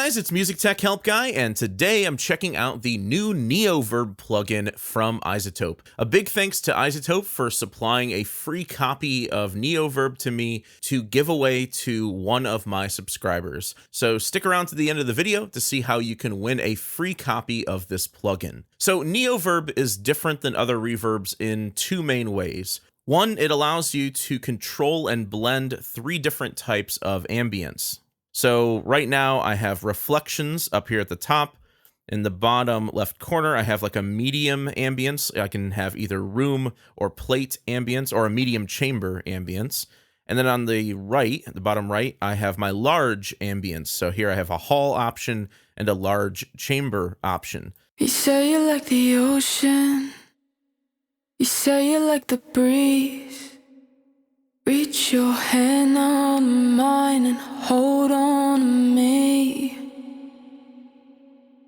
guys, it's MusicTechHelpGuy, and today I'm checking out the new Neoverb plugin from iZotope. A big thanks to iZotope for supplying a free copy of Neoverb to me to give away to one of my subscribers. So stick around to the end of the video to see how you can win a free copy of this plugin. So Neoverb is different than other reverbs in two main ways. One, it allows you to control and blend three different types of ambience. So right now I have reflections up here at the top. In the bottom left corner, I have like a medium ambience. I can have either room or plate ambience or a medium chamber ambience. And then on the right, the bottom right, I have my large ambience. So here I have a hall option and a large chamber option. You say you like the ocean. You say you like the breeze. Reach your hand on mine and hold on to me.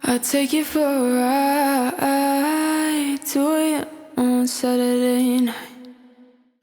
I'll take you for a ride to it on Saturday night.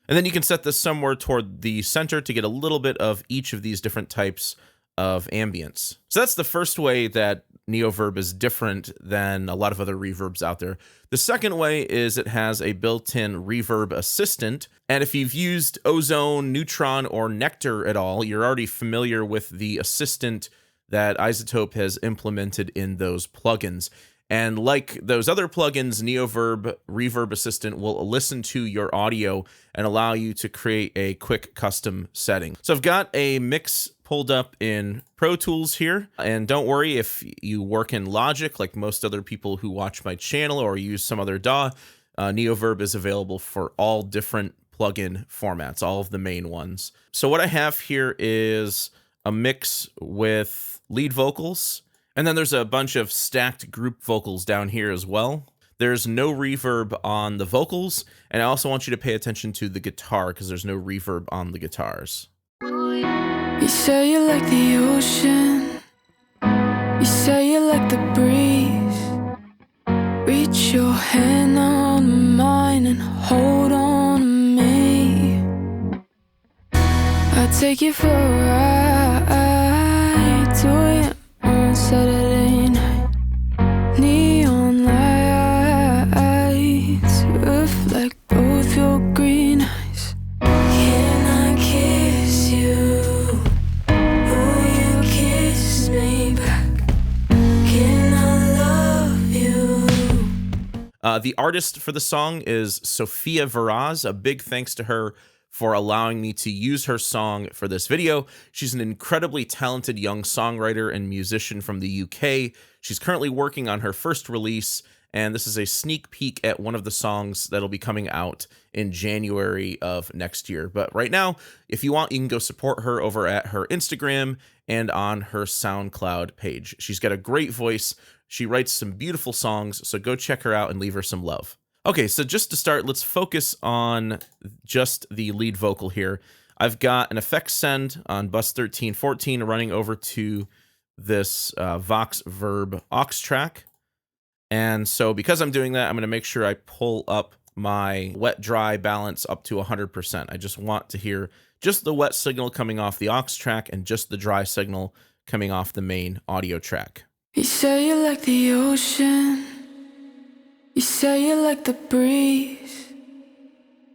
And then you can set this somewhere toward the center to get a little bit of each of these different types of ambience. So that's the first way that Neoverb is different than a lot of other reverbs out there. The second way is it has a built-in reverb assistant. And if you've used Ozone, Neutron, or Nectar at all, you're already familiar with the assistant that iZotope has implemented in those plugins. And like those other plugins, Neoverb Reverb Assistant will listen to your audio and allow you to create a quick custom setting. So I've got a mix pulled up in Pro Tools here. And don't worry if you work in Logic like most other people who watch my channel or use some other DAW, Neoverb is available for all different plugin formats, all of the main ones. So what I have here is a mix with lead vocals, and then there's a bunch of stacked group vocals down here as well. There's no reverb on the vocals, and I also want you to pay attention to the guitar because there's no reverb on the guitars. You say you like the ocean. You say you like the breeze. Reach your hand on mine and hold on to me. I'll take you for a ride to it on Saturday night. Neon lights reflect both your green eyes. Can I kiss you? Will you kiss me back? Can I love you? The artist for the song is SOPHIA VERAZ. A big thanks to her for allowing me to use her song for this video. She's an incredibly talented young songwriter and musician from the UK. She's currently working on her first release, and this is a sneak peek at one of the songs that'll be coming out in January of next year. But right now, if you want, you can go support her over at her Instagram and on her SoundCloud page. She's got a great voice. She writes some beautiful songs, so go check her out and leave her some love. Okay, so just to start, let's focus on just the lead vocal here. I've got an effects send on bus 1314 running over to this Vox Verb aux track. And so because I'm doing that, I'm going to make sure I pull up my wet-dry balance up to 100%. I just want to hear just the wet signal coming off the aux track and just the dry signal coming off the main audio track. You say you like the ocean. You say you like the breeze.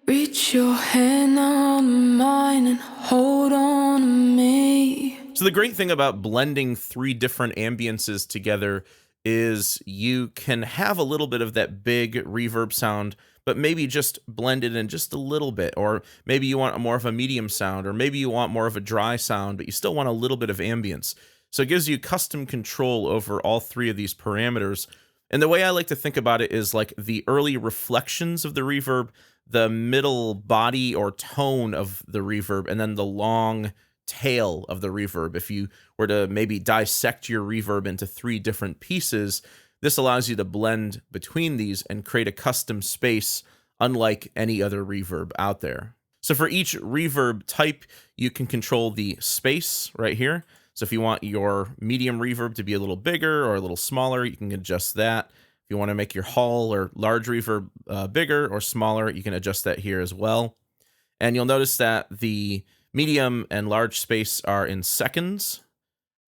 Reach your hand on mine and hold on to me. So the great thing about blending three different ambiences together is you can have a little bit of that big reverb sound, but maybe just blend it in just a little bit. Or maybe you want more of a medium sound, or maybe you want more of a dry sound, but you still want a little bit of ambience. So it gives you custom control over all three of these parameters. And the way I like to think about it is like the early reflections of the reverb, the middle body or tone of the reverb, and then the long tail of the reverb. If you were to maybe dissect your reverb into three different pieces, this allows you to blend between these and create a custom space unlike any other reverb out there. So for each reverb type, you can control the space right here. So if you want your medium reverb to be a little bigger or a little smaller, you can adjust that. If you want to make your hall or large reverb bigger or smaller, you can adjust that here as well. And you'll notice that the medium and large space are in seconds,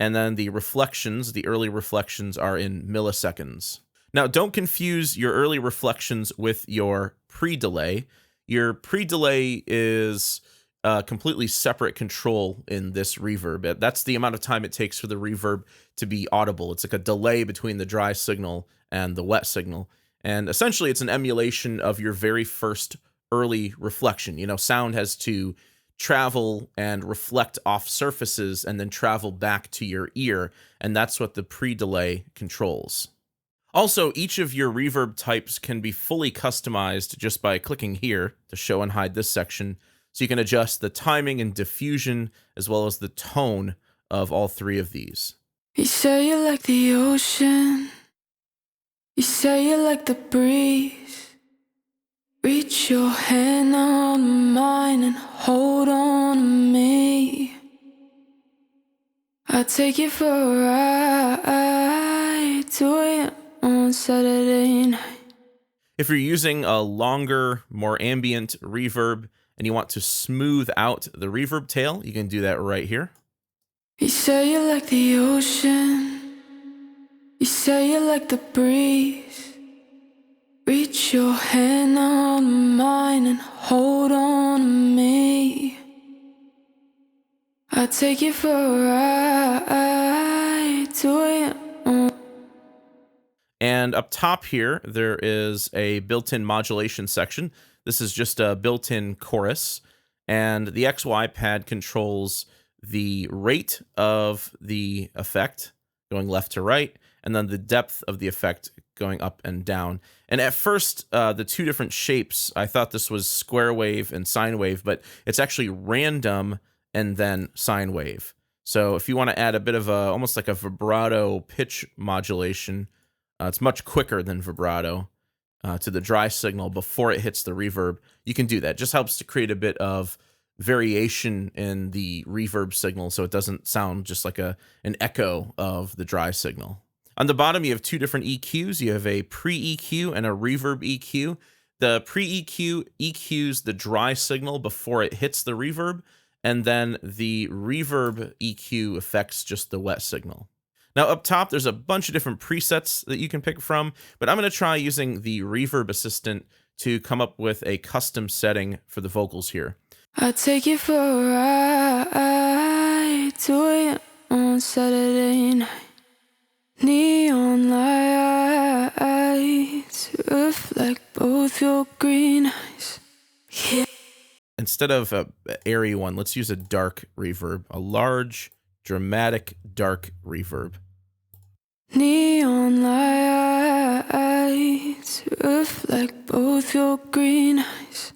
And then the reflections, the early reflections, are in milliseconds. Now, don't confuse your early reflections with your pre-delay. Your pre-delay is a completely separate control in this reverb. That's the amount of time it takes for the reverb to be audible. It's like a delay between the dry signal and the wet signal. And essentially, it's an emulation of your very first early reflection. You know, sound has to travel and reflect off surfaces and then travel back to your ear, and that's what the pre-delay controls. Also, each of your reverb types can be fully customized just by clicking here to show and hide this section, so you can adjust the timing and diffusion as well as the tone of all three of these. You say you like the ocean, you say you like the breeze. Reach your hand on mine and hold on to me. I'll take you for a ride to it on Saturday night. If you're using a longer, more ambient reverb and you want to smooth out the reverb tail, you can do that right here. You say you like the ocean, you say you like the breeze. Reach your hand on mine and hold on to me. I'll take you for a ride to it on. And up top here, there is a built-in modulation section. This is just a built-in chorus, and the XY pad controls the rate of the effect going left to right, and then the depth of the effect going up and down. And at first, the two different shapes, I thought this was square wave and sine wave, but it's actually random and then sine wave. So if you want to add a bit of almost like a vibrato pitch modulation, it's much quicker than vibrato to the dry signal before it hits the reverb. You can do that. Just helps to create a bit of variation in the reverb signal so it doesn't sound just like an echo of the dry signal. On the bottom, you have two different EQs. You have a pre-EQ and a reverb EQ. The pre-EQ EQs the dry signal before it hits the reverb, and then the reverb EQ affects just the wet signal. Now, up top, there's a bunch of different presets that you can pick from, but I'm going to try using the Reverb Assistant to come up with a custom setting for the vocals here. I'll take you for a ride to it on Saturday night. Neon lights reflect both your green eyes. Yeah. Instead of an airy one, let's use a dark reverb, a large, dramatic, dark reverb. Neon lights reflect both your green eyes.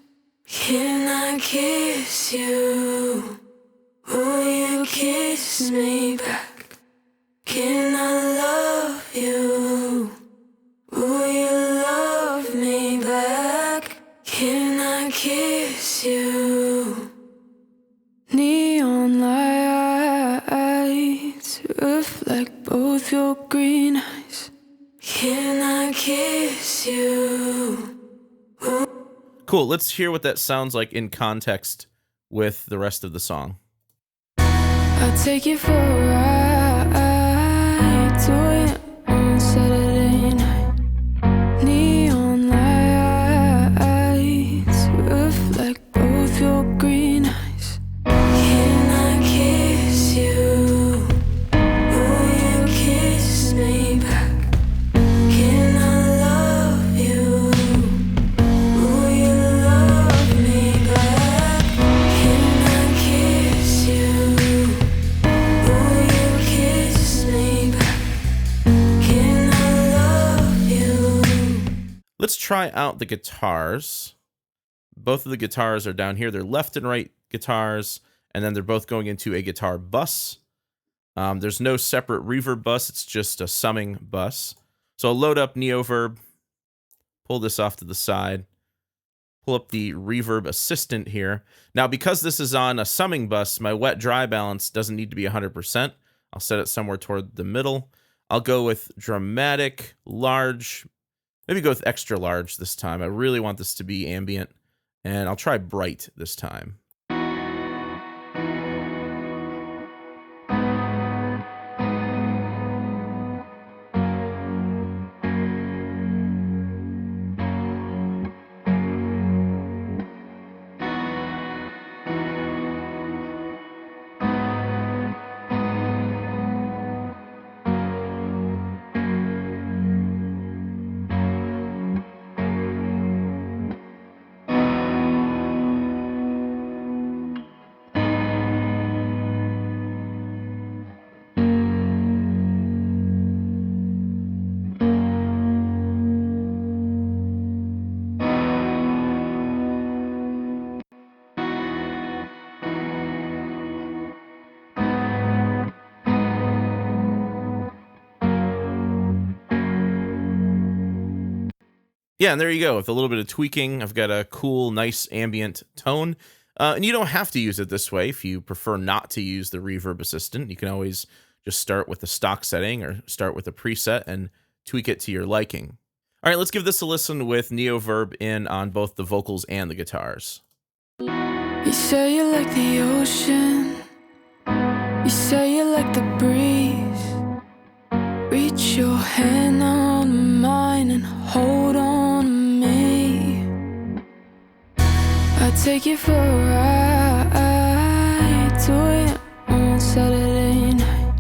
Can I kiss you? Will you kiss me back? Can I love you? Will you love me back? Can I kiss you? Neon lights reflect both your green eyes. Can I kiss you? Cool, let's hear what that sounds like in context with the rest of the song. I'll take you for a ride to it on Saturday night. Neon lights reflect both your green eyes. Can I kiss you? Will you kiss me back? Can I love you? Will you love me back? Can I kiss you? Will you kiss me back? Can I love you? Let's try out the guitars. Both of the guitars are down here. They're left and right guitars, and then they're both going into a guitar bus. There's no separate reverb bus. It's just a summing bus. So I'll load up Neoverb, pull this off to the side, pull up the Reverb Assistant here. Now, because this is on a summing bus, my wet-dry balance doesn't need to be 100%. I'll set it somewhere toward the middle. I'll go with dramatic, large, maybe go with extra large this time. I really want this to be ambient, and I'll try bright this time. Yeah, and there you go. With a little bit of tweaking, I've got a cool, nice ambient tone. And you don't have to use it this way. If you prefer not to use the Reverb Assistant, you can always just start with the stock setting or start with a preset and tweak it to your liking. All right, let's give this a listen with Neoverb in on both the vocals and the guitars. You say you like the ocean, you say you like the breeze. Reach your hand on mine and hold on to me. I take you for a ride, do it on Saturday night.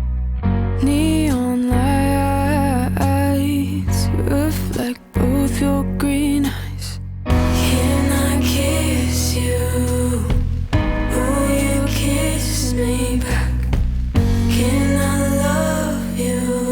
Neon lights reflect both your green eyes. Can I kiss you? Will you kiss me back? Can I love you?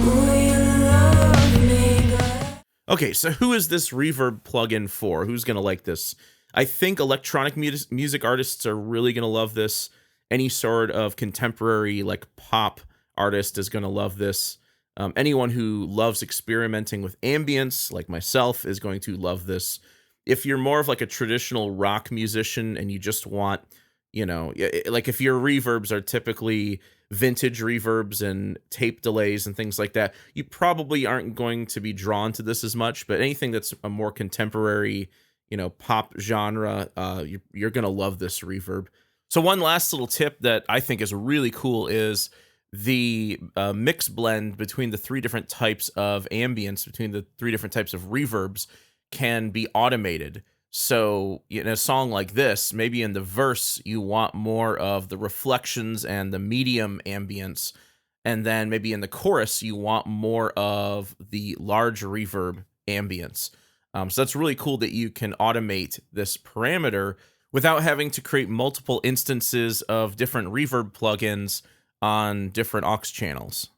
Will you love me back? Okay, so who is this Reverb plugin for? Who's going to like this? I think electronic music artists are really going to love this. Any sort of contemporary, like pop artist is going to love this. Anyone who loves experimenting with ambience, like myself, is going to love this. If you're more of like a traditional rock musician and you just want, like if your reverbs are typically vintage reverbs and tape delays and things like that, you probably aren't going to be drawn to this as much. But anything that's a more contemporary, pop genre, you're going to love this reverb. So one last little tip that I think is really cool is the mix blend between the three different types of ambience, between the three different types of reverbs, can be automated. So in a song like this, maybe in the verse, you want more of the reflections and the medium ambience. And then maybe in the chorus, you want more of the large reverb ambience. So that's really cool that you can automate this parameter without having to create multiple instances of different reverb plugins on different aux channels.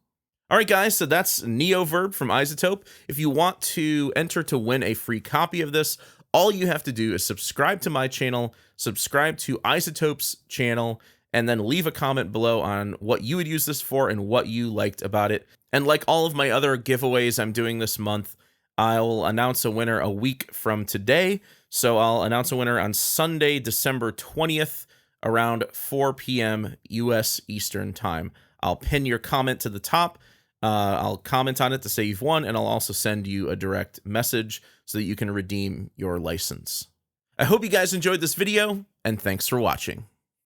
All right, guys, so that's Neoverb from iZotope. If you want to enter to win a free copy of this, all you have to do is subscribe to my channel, subscribe to iZotope's channel, and then leave a comment below on what you would use this for and what you liked about it. And like all of my other giveaways I'm doing this month, I'll announce a winner a week from today. So I'll announce a winner on Sunday, December 20th, around 4 p.m. U.S. Eastern Time. I'll pin your comment to the top. I'll comment on it to say you've won, and I'll also send you a direct message so that you can redeem your license. I hope you guys enjoyed this video, and thanks for watching.